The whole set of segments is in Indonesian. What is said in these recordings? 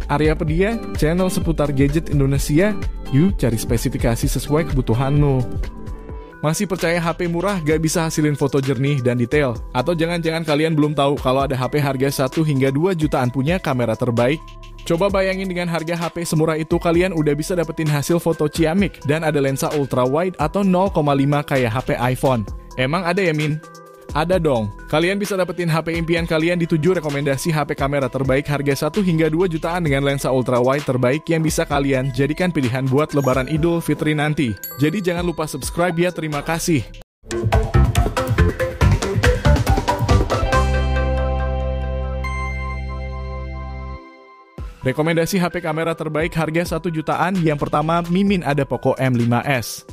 Aryapedia, channel seputar gadget Indonesia. Yuk cari spesifikasi sesuai kebutuhanmu. Masih percaya HP murah gak bisa hasilin foto jernih dan detail? Atau jangan-jangan kalian belum tahu kalau ada HP harga 1 hingga 2 jutaan punya kamera terbaik? Coba bayangin dengan harga HP semurah itu kalian udah bisa dapetin hasil foto ciamik dan ada lensa ultra wide atau 0,5 kayak HP iPhone. Emang ada ya Min? Ada dong. Kalian bisa dapetin HP impian kalian di 7 rekomendasi HP kamera terbaik harga 1 hingga 2 jutaan dengan lensa ultra wide terbaik yang bisa kalian jadikan pilihan buat lebaran Idul Fitri nanti. Jadi jangan lupa subscribe ya, terima kasih. Rekomendasi HP kamera terbaik harga 1 jutaan, yang pertama Mimin ada Poco M5s.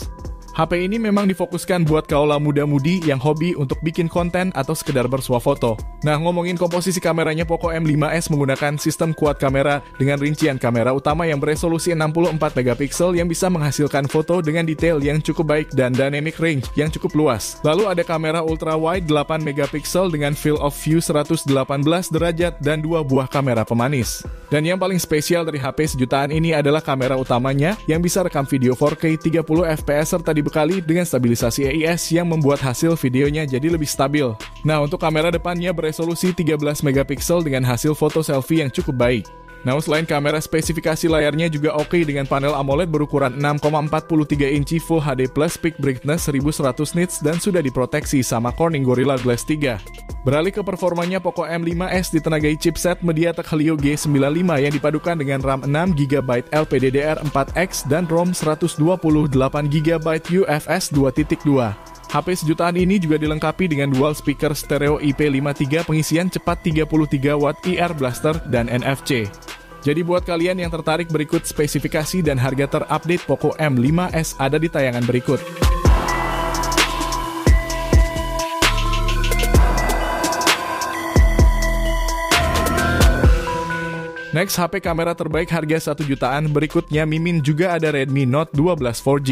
HP ini memang difokuskan buat kaula muda-mudi yang hobi untuk bikin konten atau sekedar bersuah foto. Nah, ngomongin komposisi kameranya, Poco M5s menggunakan sistem quad kamera dengan rincian kamera utama yang beresolusi 64 megapiksel yang bisa menghasilkan foto dengan detail yang cukup baik dan dynamic range yang cukup luas. Lalu ada kamera ultra wide 8 megapiksel dengan field of view 118 derajat dan 2 buah kamera pemanis. Dan yang paling spesial dari HP sejutaan ini adalah kamera utamanya yang bisa rekam video 4K 30 fps serta dibekali dengan stabilisasi AIS yang membuat hasil videonya jadi lebih stabil. Nah, untuk kamera depannya beresolusi 13 megapiksel dengan hasil foto selfie yang cukup baik. Nah, selain kamera, spesifikasi layarnya juga oke dengan panel AMOLED berukuran 6,43 inci Full HD Plus peak brightness 1100 nits dan sudah diproteksi sama Corning Gorilla Glass 3. Beralih ke performanya, Poco M5s ditenagai chipset MediaTek Helio G95 yang dipadukan dengan RAM 6GB LPDDR4X dan ROM 128GB UFS 2.2. HP sejutaan ini juga dilengkapi dengan dual speaker stereo IP53 pengisian cepat 33 watt IR Blaster dan NFC. Jadi buat kalian yang tertarik, berikut spesifikasi dan harga terupdate Poco M5s ada di tayangan berikut. Next, HP kamera terbaik harga 1 jutaan, berikutnya Mimin juga ada Redmi Note 12 4G.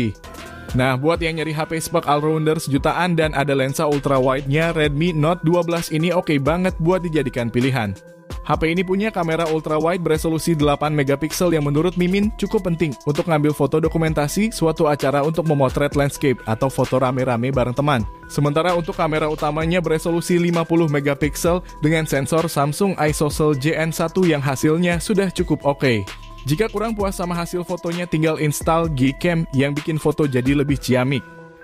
Nah, buat yang nyari HP spark all-rounder sejutaan dan ada lensa ultra wide-nya, Redmi Note 12 ini oke banget buat dijadikan pilihan. HP ini punya kamera ultra wide beresolusi 8 megapiksel yang menurut Mimin cukup penting untuk ngambil foto dokumentasi suatu acara untuk memotret landscape atau foto rame-rame bareng teman. Sementara untuk kamera utamanya beresolusi 50 megapiksel dengan sensor Samsung ISOCELL JN1 yang hasilnya sudah cukup oke. Jika kurang puas sama hasil fotonya, tinggal install Gcam yang bikin foto jadi lebih ciamik.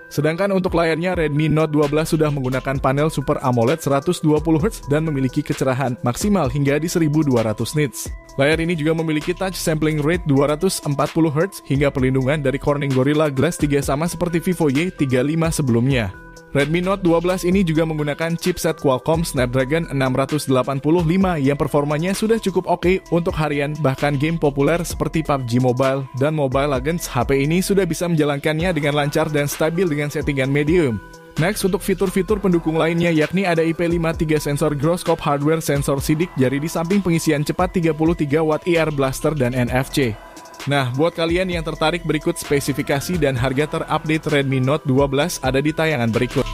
Sedangkan untuk layarnya, Redmi Note 12 sudah menggunakan panel Super AMOLED 120Hz dan memiliki kecerahan maksimal hingga di 1200 nits. Layar ini juga memiliki touch sampling rate 240Hz hingga perlindungan dari Corning Gorilla Glass 3 sama seperti Vivo Y35 sebelumnya. Redmi Note 12 ini juga menggunakan chipset Qualcomm Snapdragon 685 yang performanya sudah cukup oke untuk harian, bahkan game populer seperti PUBG Mobile dan Mobile Legends. HP ini sudah bisa menjalankannya dengan lancar dan stabil dengan settingan medium. Next, untuk fitur-fitur pendukung lainnya yakni ada IP53 sensor gyroscope hardware, sensor sidik jari di samping pengisian cepat 33 watt IR Blaster dan NFC. Nah, buat kalian yang tertarik, berikut spesifikasi dan harga terupdate Redmi Note 12 ada di tayangan berikut.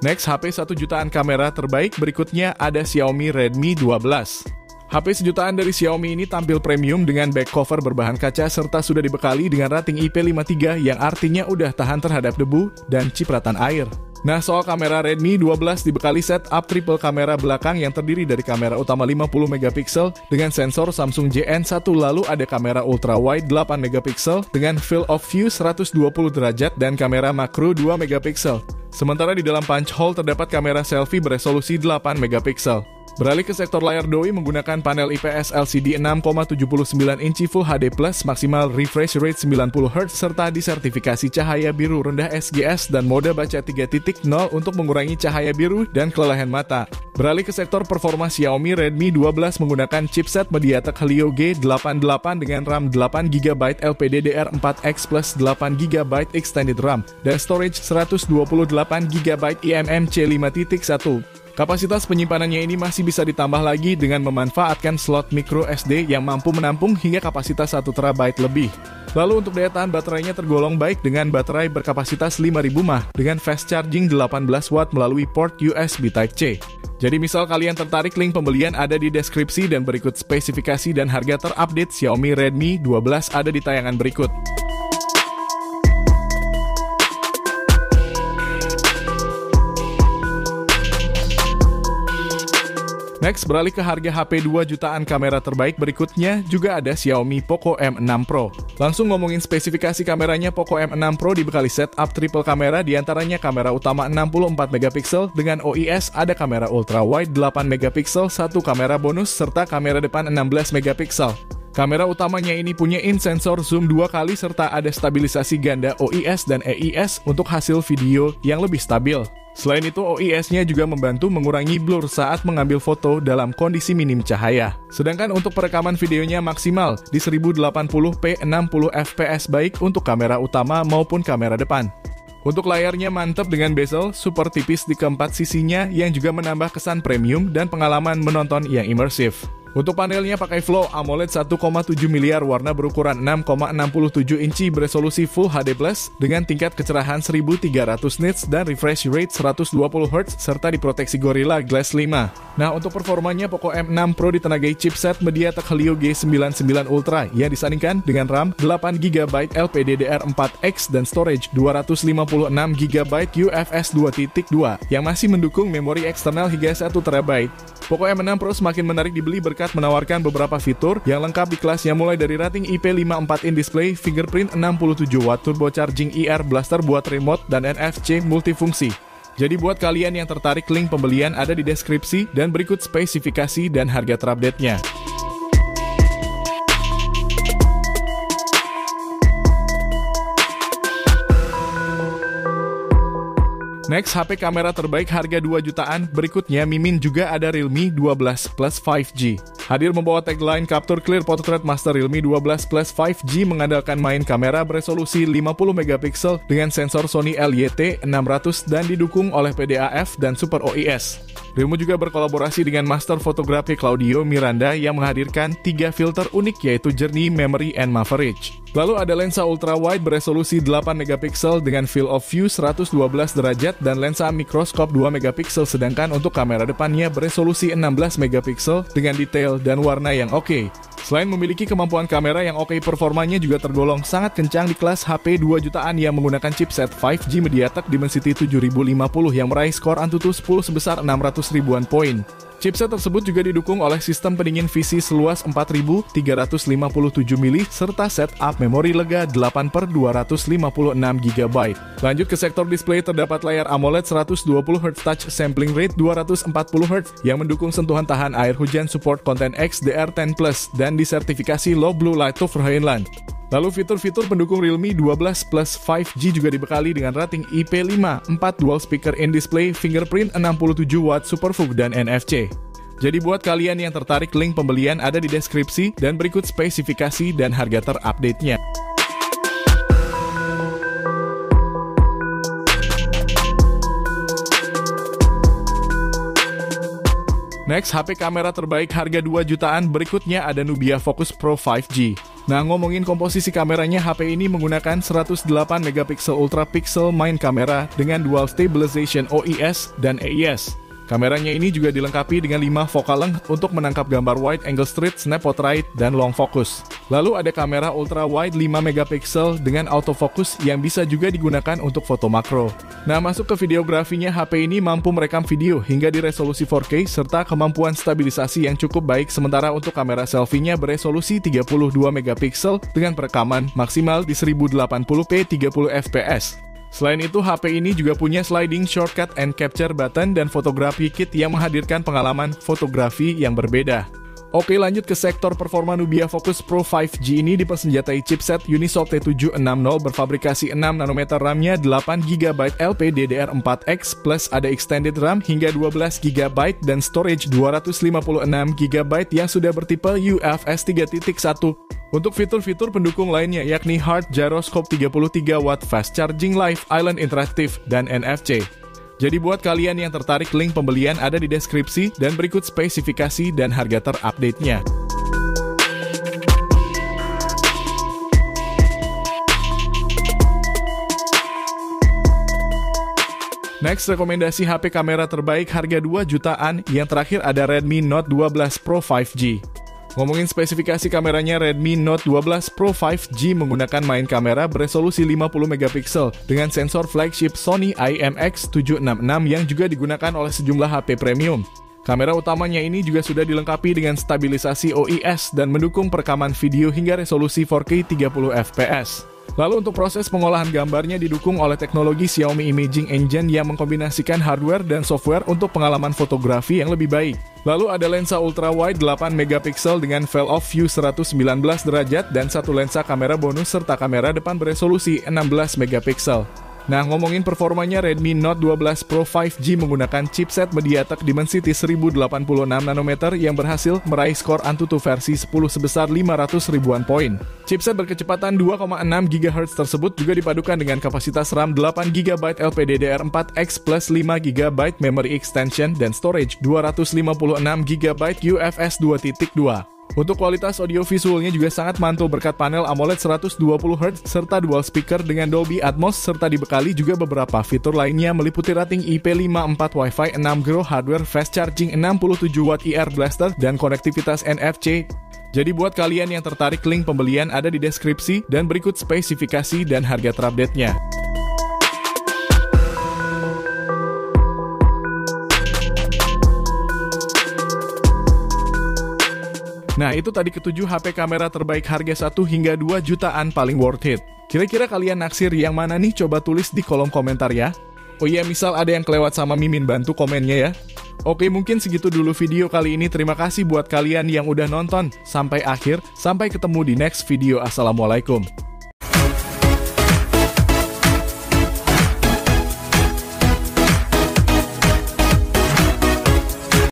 Next, HP 1 jutaan kamera terbaik berikutnya ada Xiaomi Redmi 12. HP sejutaan dari Xiaomi ini tampil premium dengan back cover berbahan kaca serta sudah dibekali dengan rating IP53 yang artinya udah tahan terhadap debu dan cipratan air. Nah, soal kamera, Redmi 12 dibekali setup triple kamera belakang yang terdiri dari kamera utama 50 megapiksel dengan sensor Samsung JN1, lalu ada kamera ultra wide 8 megapiksel dengan field of view 120 derajat dan kamera makro 2 megapiksel. Sementara di dalam punch hole terdapat kamera selfie beresolusi 8 megapiksel. Beralih ke sektor layar doi menggunakan panel IPS LCD 6,79 inci Full HD Plus, maksimal refresh rate 90Hz serta disertifikasi cahaya biru rendah SGS dan mode baca 3.0 untuk mengurangi cahaya biru dan kelelahan mata. Beralih ke sektor performa, Xiaomi Redmi 12 menggunakan chipset MediaTek Helio G88 dengan RAM 8GB LPDDR4X plus 8GB extended RAM dan storage 128GB eMMC 5.1. Kapasitas penyimpanannya ini masih bisa ditambah lagi dengan memanfaatkan slot micro SD yang mampu menampung hingga kapasitas 1 TB lebih. Lalu untuk daya tahan baterainya tergolong baik dengan baterai berkapasitas 5000 mAh dengan fast charging 18 Watt melalui port USB Type-C. Jadi misal kalian tertarik, link pembelian ada di deskripsi dan berikut spesifikasi dan harga terupdate Xiaomi Redmi 12 ada di tayangan berikut. Next, beralih ke harga HP 2 jutaan kamera terbaik berikutnya, juga ada Xiaomi Poco M6 Pro. Langsung ngomongin spesifikasi kameranya, Poco M6 Pro dibekali setup triple kamera, diantaranya kamera utama 64 megapiksel dengan OIS, ada kamera ultra wide 8 megapiksel, satu kamera bonus, serta kamera depan 16 megapiksel. Kamera utamanya ini punya in-sensor zoom 2 kali serta ada stabilisasi ganda OIS dan EIS untuk hasil video yang lebih stabil. Selain itu, OIS-nya juga membantu mengurangi blur saat mengambil foto dalam kondisi minim cahaya. Sedangkan untuk perekaman videonya maksimal di 1080p 60 fps baik untuk kamera utama maupun kamera depan. Untuk layarnya mantap dengan bezel super tipis di keempat sisinya yang juga menambah kesan premium dan pengalaman menonton yang imersif. Untuk panelnya pakai Flow AMOLED 1,7 miliar warna berukuran 6,67 inci beresolusi Full HD Plus dengan tingkat kecerahan 1300 nits dan refresh rate 120 Hz serta diproteksi Gorilla Glass 5. Nah, untuk performanya Poco M6 Pro ditenagai chipset MediaTek Helio G99 Ultra yang disandingkan dengan RAM 8GB LPDDR4X dan storage 256GB UFS 2.2 yang masih mendukung memori eksternal hingga 1 TB. Poco M6 Pro semakin menarik dibeli berkat menawarkan beberapa fitur yang lengkap di kelasnya mulai dari rating IP54 in display, fingerprint 67 watt, turbocharging IR blaster buat remote, dan NFC multifungsi. Jadi buat kalian yang tertarik, link pembelian ada di deskripsi dan berikut spesifikasi dan harga terupdate-nya. Next, HP kamera terbaik harga 2 jutaan, berikutnya Mimin juga ada Realme 12 Plus 5G. Hadir membawa tagline Capture Clear Portrait Master Realme 12 Plus 5G mengandalkan main kamera beresolusi 50 megapiksel dengan sensor Sony LYT600 dan didukung oleh PDAF dan Super OIS. Realme juga berkolaborasi dengan master fotografi Claudio Miranda yang menghadirkan 3 filter unik yaitu Journey, Memory, and Maverick. Lalu ada lensa ultra wide beresolusi 8 megapiksel dengan field of view 112 derajat dan lensa mikroskop 2 megapiksel, sedangkan untuk kamera depannya beresolusi 16 megapiksel dengan detail dan warna yang oke. Selain memiliki kemampuan kamera yang oke, performanya juga tergolong sangat kencang di kelas HP 2 jutaan yang menggunakan chipset 5G MediaTek Dimensity 7050 yang meraih skor Antutu 10 sebesar 600 ribuan poin. Chipset tersebut juga didukung oleh sistem pendingin VC seluas 4357 mili serta setup memori lega 8/256GB. Lanjut ke sektor display, terdapat layar AMOLED 120Hz touch sampling rate 240Hz yang mendukung sentuhan tahan air hujan, support konten XDR10+ dan disertifikasi low blue light to Verheugenland. Lalu fitur-fitur pendukung Realme 12 Plus 5G juga dibekali dengan rating IP5, 4 dual speaker in-display, fingerprint 67 watt, SuperVOOC, dan NFC. Jadi buat kalian yang tertarik, link pembelian ada di deskripsi dan berikut spesifikasi dan harga terupdate-nya. Next, HP kamera terbaik harga 2 jutaan, berikutnya ada Nubia Focus Pro 5G. Nah, ngomongin komposisi kameranya, HP ini menggunakan 108 megapiksel ultra pixel main kamera dengan dual stabilization OIS dan EIS. Kameranya ini juga dilengkapi dengan 5 focal length untuk menangkap gambar wide angle straight, snap portrait, dan long focus. Lalu ada kamera ultra wide 5 megapiksel dengan autofocus yang bisa juga digunakan untuk foto makro. Nah, masuk ke videografinya, HP ini mampu merekam video hingga di resolusi 4K serta kemampuan stabilisasi yang cukup baik, sementara untuk kamera selfie-nya beresolusi 32 megapiksel dengan perekaman maksimal di 1080p 30 fps. Selain itu, HP ini juga punya sliding shortcut and capture button dan fotografi kit yang menghadirkan pengalaman fotografi yang berbeda. Oke, lanjut ke sektor performa. Nubia Focus Pro 5G ini dipersenjatai chipset Unisoc T760 berfabrikasi 6 nanometer, RAM-nya 8GB LPDDR4X plus ada extended RAM hingga 12GB dan storage 256GB yang sudah bertipe UFS 3.1. Untuk fitur-fitur pendukung lainnya yakni Hard Gyroscope 33 watt, Fast Charging, Live Island Interactive, dan NFC. Jadi buat kalian yang tertarik, link pembelian ada di deskripsi dan berikut spesifikasi dan harga terupdate-nya. Next, rekomendasi HP kamera terbaik harga 2 jutaan, yang terakhir ada Redmi Note 12 Pro 5G. Ngomongin spesifikasi kameranya, Redmi Note 12 Pro 5G menggunakan main kamera beresolusi 50 megapiksel dengan sensor flagship Sony IMX766 yang juga digunakan oleh sejumlah HP premium. Kamera utamanya ini juga sudah dilengkapi dengan stabilisasi OIS dan mendukung perekaman video hingga resolusi 4K 30 fps. Lalu untuk proses pengolahan gambarnya didukung oleh teknologi Xiaomi Imaging Engine yang mengkombinasikan hardware dan software untuk pengalaman fotografi yang lebih baik. Lalu ada lensa ultrawide 8 megapiksel dengan field of view 119 derajat dan satu lensa kamera bonus serta kamera depan beresolusi 16 megapiksel. Nah, ngomongin performanya, Redmi Note 12 Pro 5G menggunakan chipset MediaTek Dimensity 1086 nanometer yang berhasil meraih skor Antutu versi 10 sebesar 500 ribuan poin. Chipset berkecepatan 2,6 GHz tersebut juga dipadukan dengan kapasitas RAM 8 GB LPDDR4X plus 5 GB memory extension dan storage 256 GB UFS 2.2. Untuk kualitas audio visualnya juga sangat mantul berkat panel AMOLED 120Hz serta dual speaker dengan Dolby Atmos serta dibekali juga beberapa fitur lainnya meliputi rating IP54 Wi-Fi 6 Grow hardware fast charging 67W IR blaster dan konektivitas NFC. Jadi buat kalian yang tertarik, link pembelian ada di deskripsi dan berikut spesifikasi dan harga terupdate-nya. Nah, itu tadi ketujuh HP kamera terbaik harga 1 hingga 2 jutaan paling worth it. Kira-kira kalian naksir yang mana nih? Coba tulis di kolom komentar ya. Oh iya, misal ada yang kelewat sama Mimin, bantu komennya ya. Oke, mungkin segitu dulu video kali ini. Terima kasih buat kalian yang udah nonton sampai akhir. Sampai ketemu di next video. Assalamualaikum.